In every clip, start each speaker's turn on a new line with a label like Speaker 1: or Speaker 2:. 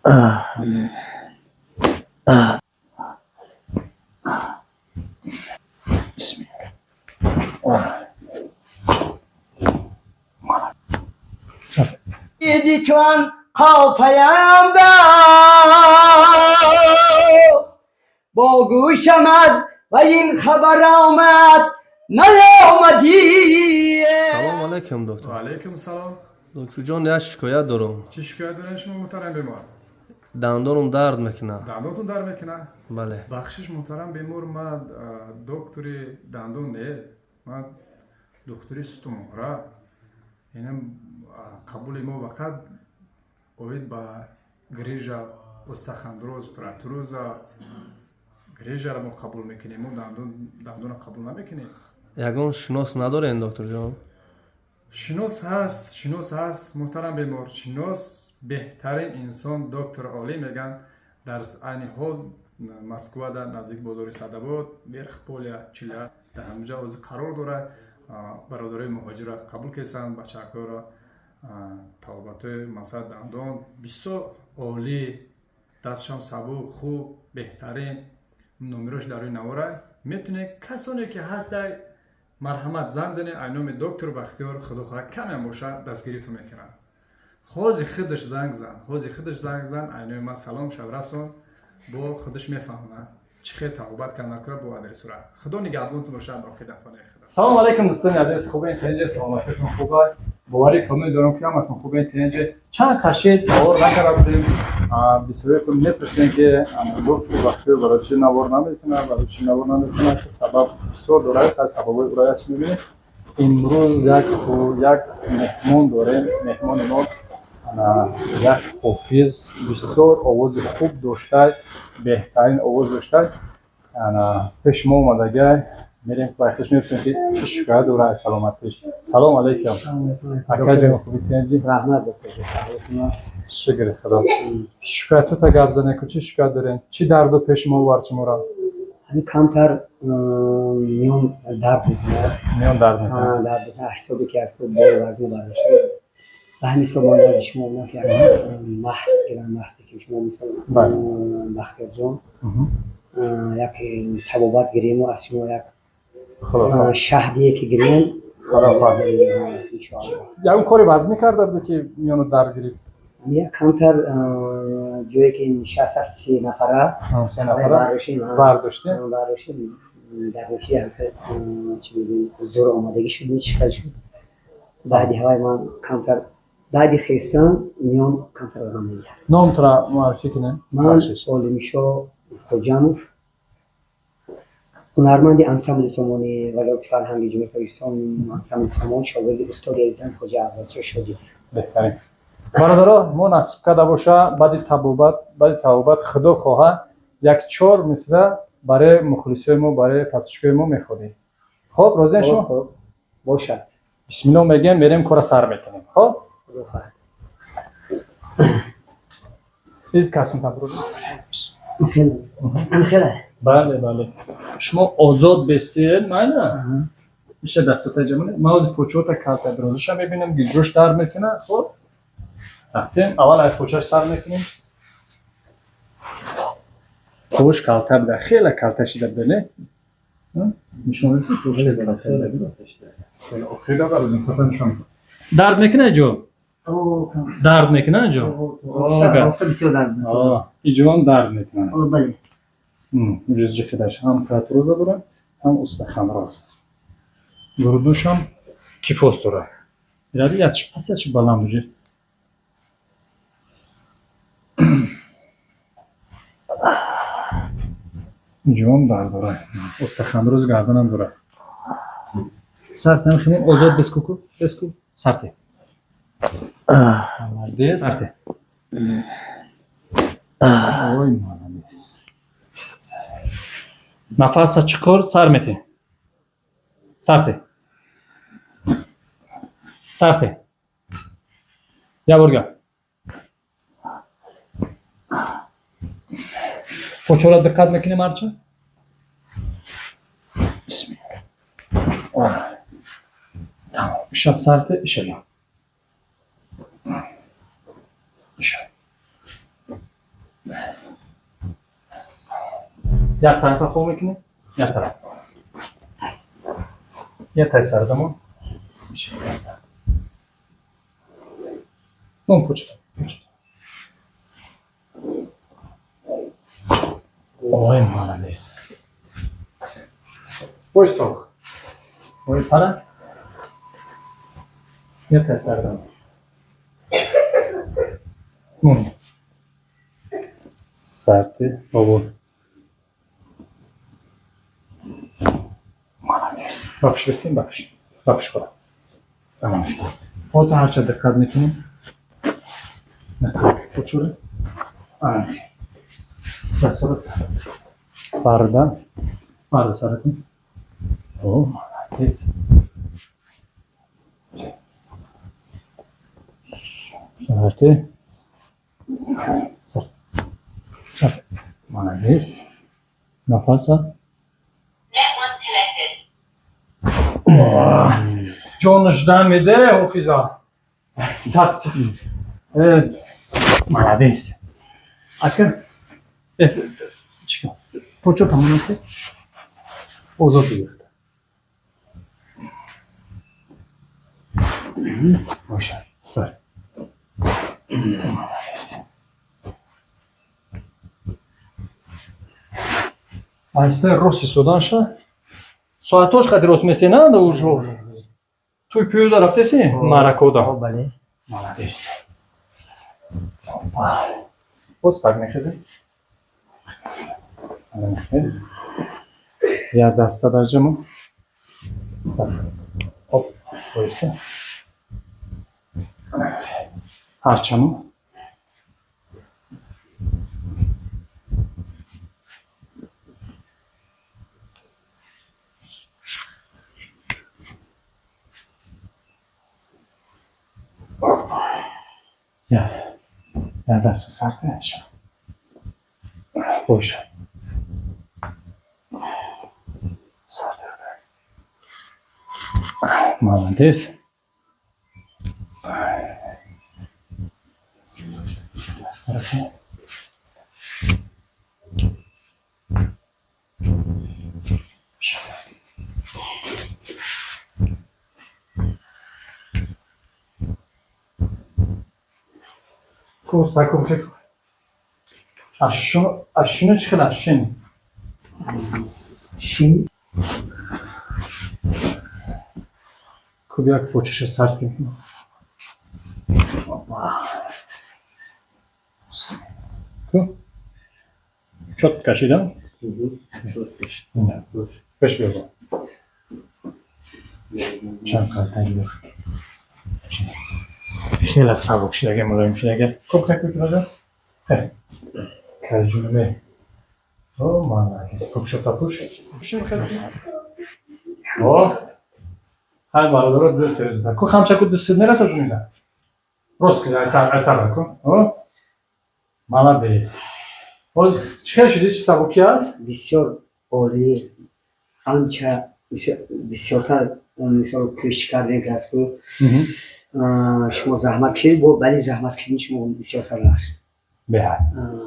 Speaker 1: بسم الله.
Speaker 2: دیدی چون قافیم دا با گوشم از و این خبر آمد نیامدی.
Speaker 3: سلام علیکم دکتر.
Speaker 4: و علیکم سلام.
Speaker 3: دکتر جان یک شکایت دارم.
Speaker 4: چی شکایت دارین شما محترم بیمار؟
Speaker 3: دندانم درد میکنه.
Speaker 4: دندانتون درد میکنه؟
Speaker 3: بله.
Speaker 4: بخشش محترم بیمار، من دکتر دندان نه، من دکتری ستومورا. اینم قبول ما فقط اوید با گریجا استخوندروز پراتروزا گریجا را ما قبول میکنیم، ما دندان قبول نمیکنیم.
Speaker 3: یگان شناس ندارین دکتر جان؟
Speaker 4: شناس هست محترم بیمار. شناس بهترین انسان دکتر عالی میگن. در این حال مسکو در نزدیک بازار صداباد برخ پولیا چیلا در همونجا از قرار داره. برادرای مهاجر را قبول کردن، بچه‌ها را طلبات مسد دندان بسیار عالی، دستشم سبک خوب بهترین نمرش در روی نواره. میتونه کسانی که هست مرحمت زنگ زنه اینام دکتر بختیار خداخواه کم هم باشه دستگیری تو میکنن. خوزی خودش زنگ زن اینام من سلام شب رسون با خودش میفهمه چی خیلی توبت کنه نکنه با آدرس را. خدا نگهبانتون باشه باقی دفانه خدا.
Speaker 1: سلام علیکم دوستان عزیز، خوبه؟ اینجا سلامتیتون خوبه؟ باوری کامل دارم که همتون خوبه. اینجا چند خشید باور نکرده بودیم. بسیاری میپرسین که دکتر بختیار برای چی نوار نمیتونه که سبب بسیار داره. از سببای برای چی میبینید؟ امروز یک مهمان داریم. مهمان ما یک حافظ بسیار آواز خوب داشته، بهترین آواز داشته. پیش ما اومدگه میریم بایخش میپرسیم که چی شکایت داره از سلامتیش. سلام علیکم. اکا جان خوبی تینجی؟
Speaker 2: رحمت دکتر.
Speaker 1: شکر خدا. شکایت تا گپ زنه که چی شکایت دارین؟ چی درد و پیش ما ورد شما را؟
Speaker 2: همین کمتر میون درد میکنه. درد میکنه حسابی که از خود بار وزن برداشته و همین سامان از شما نکردم محض که شما مثلا بختیار جان یک تبابت گریم و از شما یک شهدیه که گریم
Speaker 1: یا اون کاری وزن میکرده بود که میانو درد گرفت؟
Speaker 2: یک کمتر جایی که این 63 نفره برداشتیم در نتیجه هم زور آمادگی شد میچکل شد. بعدی هوای من کمتر بعدی خیستان میان کمتر رو هم میگرد.
Speaker 1: نام ترا معرفی کنه؟
Speaker 2: من آلمیشا خوجانوف، هنرمند انسامبل سامانی وزارت فرهنگ جمهوری پاکستان. انسامبل سامان شاگرد استاد عزیزم خواجه احمدی شدی.
Speaker 1: بهترین برادرها، ما نصیب کرده باشه بعد توبت خدا خواه یک 4 مصرع برای مخلصای ما، برای پتشکای ما میخونیم. خب راضی شما؟
Speaker 2: خب باشه.
Speaker 1: بسم الله میگیم میریم کار سر میکنیم. خب این کسون تبرو
Speaker 2: خیلی
Speaker 1: بله شما آزاد بستید. نه میشه دستات جمعه ما از پوچوت کارت درازش هم ببینم گیجروش در میکنه. خب رفتیم اول از پوچش سر میکنیم. خوش کالتر ده خیلی کالتشی ده بله نشون رسید پوچه ده خیلی اخیده برازیم خطا نشون درد میکنه جو؟ درد میکنه جو؟
Speaker 2: آسا بسیار درد میکنه.
Speaker 1: ایجو هم درد میکنه.
Speaker 2: بله
Speaker 1: مجزجه خداش هم پراتروزا داره هم استخوان گردوش هم کیفوس داره. یعنی یادش پس یادش بالام میشه. جوان داره. استخوان روز گردن هم داره. سرت هم خیلی آزاد بسکو سرته. سرته. اوی مالانیس. نفس چکار سر میته. سرته. یا برگا. پوچورا دقت میکنی مرچه؟ بسم الله. تمام میشه سرته ایشالا. یک طرف خوب میکنی؟ یک طرف. یک تای سردمون میشه یک سرد. اون پوچت. اوه مالدیس. بایستاق. اوه پره. یک تای سردمون. اون. سرده بابور. مالدیس. بخش بسیم بخش. بخش کنم. تمام شد. خودت هر چه دقت میکنیم. دقت پوچوره. آره. بس فردا سرتون. اوه مالدیس. سرده. مالدیس. نفس جونش دم میده حفیظا. سات. مالدیس. اکر. چیکار؟ پوچو تمام شد. اوضاع بیفته. باشه. سر. مالدیس. آیسته روسی سودان شد. ساعتاش قدر روز میسینه نه اوج. توی پیاده رفتسی؟ مارکودا.
Speaker 2: بله.
Speaker 1: مالدیس. باز تگ میخیزی؟ یا دسته در جمع سر خب بایسته هرچمون یا دسته سرده شد باشه سرده مالدیس دسته رفته کوستا کم که اشینو چی خیلی اشین
Speaker 2: شین
Speaker 1: کوبی یک پوچش سرتی کو شد کشیدم پیش بیار چند کار تگیر خیلی سبک شده اگه ملایم شده اگه کم که کجا رده خیلی کجونه او مالدیس کم شد تا پوش بشیم خیلی اوه خیلی برادر رو دست سریزده کو خمچه کو دست نرسد زمینه روز که اثر کن اوه مالدیس باز چه شدی چه سبکی هست؟
Speaker 2: بسیار عالی آنچه بسیارتر مثال پیش کردیم که از که شما زحمت کشید ولی زحمت کشیدن شما بسیارتر است
Speaker 1: به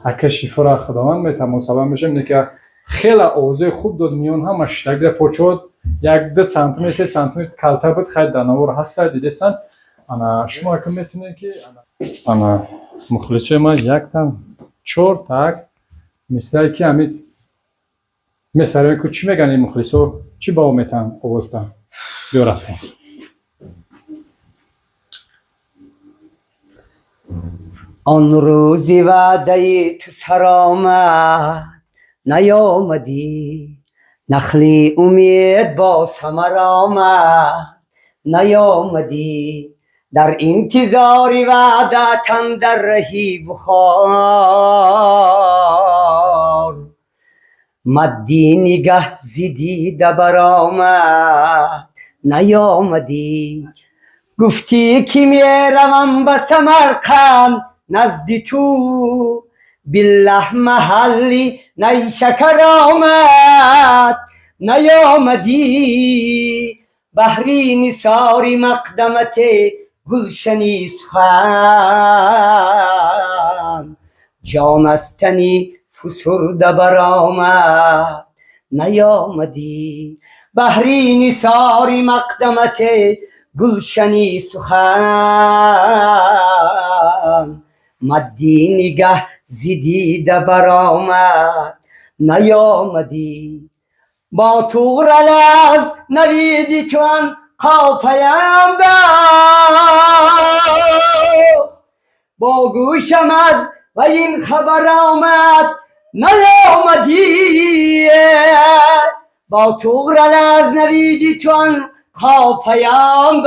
Speaker 1: اگه شفا را خداوند میتونه مصابم بشم اینه که خیلی اوضاع خوب داد میون همش اگر پوچود یک 2 سانتی 3 سانتی کالتا بود خیلی دانور هست دیدستان انا شما که میتونه که انا مخلص ما یک تا 4 تاک مثل که همین مثلا که چی میگن این مخلصو چی باو میتن اوستان بیا رفتیم
Speaker 2: آن روزی وعده تو سر آمد نیامدی نخلی امید با ثمر آمد نیامدی در انتظاری وعدتم در رهی بخار مدی نگه زدی دبر آمد نیامدی گفتی که میروم به سمرقند نزد تو بالله محلی نیشکر آمد نیامدی بحری نثاری مقدمت گلشنی سخن جان از تنی فسرده برآمد نیامدی بهری نثار مقدمت گلشنی سخن مدی نگه زدیده برآمد نیامدی با تو رلز نویدی چون قافیم با گوشم از و این خبر آمد نیامدی با تو رلز نویدی چون قافیم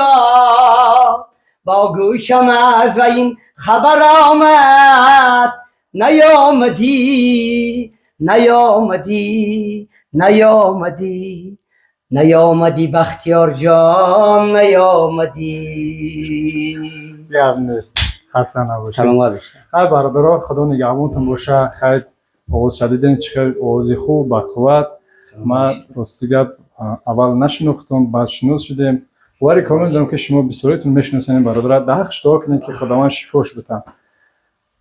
Speaker 2: با گوشم از و این خبر آمد نیامدی نیامدی نیامدی نیامدی بختیار جان نیامدی.
Speaker 1: یاد نیست خسته نباشید.
Speaker 2: سلامت باشید.
Speaker 1: خیلی برادرها خدا نگهبانتون باشه. خیلی آواز شدیدین چقدر آواز خوب با قوت. ما راستی گپ اول نشناختم بعد شناس شدیم. ولی کامل دارم که شما بسیاریتون میشناسین برادرها دهخش دعا کنین که خداوند شفاش بده.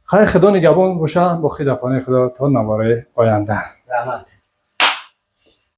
Speaker 1: خیلی خدا نگهبان باشه با خداوند خدا تا نواره آینده.
Speaker 2: رحمت.